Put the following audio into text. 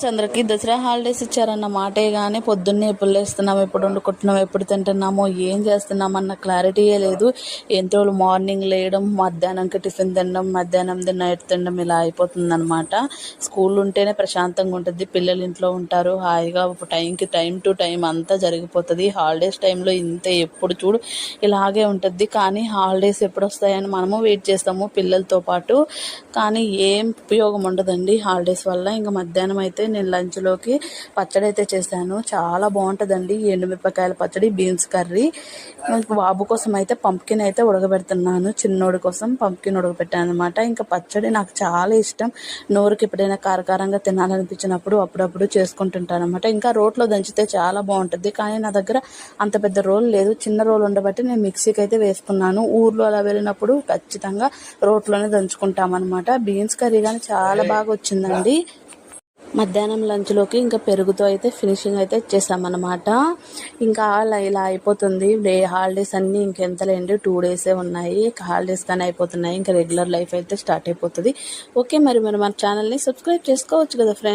చంద్రకి Dasara holidays ఇచ్చారన్న మాటే కానీ పొద్దున్నే ఎప్పుడు లేస్తున్నాము, ఎప్పుడు వండుకుంటున్నాము, ఎప్పుడు తింటున్నామో, ఏం చేస్తున్నాం అన్న క్లారిటీయే లేదు. ఎంతో మార్నింగ్ లేయడం, మధ్యాహ్నంకి టిఫిన్ తినడం, మధ్యాహ్నం నైట్ తినడం ఇలా అయిపోతుందన్నమాట. స్కూల్ ఉంటేనే ప్రశాంతంగా ఉంటుంది, పిల్లలు ఇంట్లో ఉంటారు హాయిగా, టైం టు టైం అంతా జరిగిపోతుంది. హాలిడేస్ టైంలో ఇంతే, ఎప్పుడు చూడు ఇలాగే ఉంటుంది. కానీ హాలిడేస్ ఎప్పుడు వస్తాయని మనము వెయిట్ చేస్తాము పిల్లలతో పాటు. కానీ ఏం ఉపయోగం ఉండదండి హాలిడేస్ వల్ల. ఇంకా మధ్యాహ్నం అయితే నేను లంచ్లోకి పచ్చడి అయితే చేశాను, చాలా బాగుంటుందండి. ఎండుమిరపకాయల పచ్చడి, బీన్స్ కర్రీ. బాబు కోసం అయితే పంప్కిన్ అయితే ఉడకబెడుతున్నాను, చిన్నోడి కోసం పంప్కిన్ ఉడకబెట్టాను అనమాట. ఇంకా పచ్చడి నాకు చాలా ఇష్టం, నోరుకి ఎప్పుడైనా కారకారంగా తినాలనిపించినప్పుడు అప్పుడప్పుడు చేసుకుంటుంటాను అనమాట. ఇంకా రోట్లో దంచితే చాలా బాగుంటుంది, కానీ నా దగ్గర అంత పెద్ద రోల్ లేదు, చిన్న రోల్ ఉండబట్టి నేను మిక్సీకి అయితే వేసుకున్నాను. ఊర్లో అలా వెళ్ళినప్పుడు ఖచ్చితంగా రోట్లోనే దంచుకుంటామన్నమాట. బీన్స్ కర్రీ కానీ చాలా బాగా వచ్చిందండి. మధ్యాహ్నం లంచ్లోకి ఇంకా పెరుగుతో అయితే ఫినిషింగ్ అయితే ఇచ్చేసామన్నమాట. ఇంకా ఇలా అయిపోతుంది హాలిడేస్ అన్నీ. ఇంకెంతలేండి, 2 డేసే ఉన్నాయి, హాలిడేస్ కానీ అయిపోతున్నాయి. ఇంకా రెగ్యులర్ లైఫ్ అయితే స్టార్ట్ అయిపోతుంది. ఓకే, మరి మన ఛానల్ని సబ్స్క్రైబ్ చేసుకోవచ్చు కదా ఫ్రెండ్స్.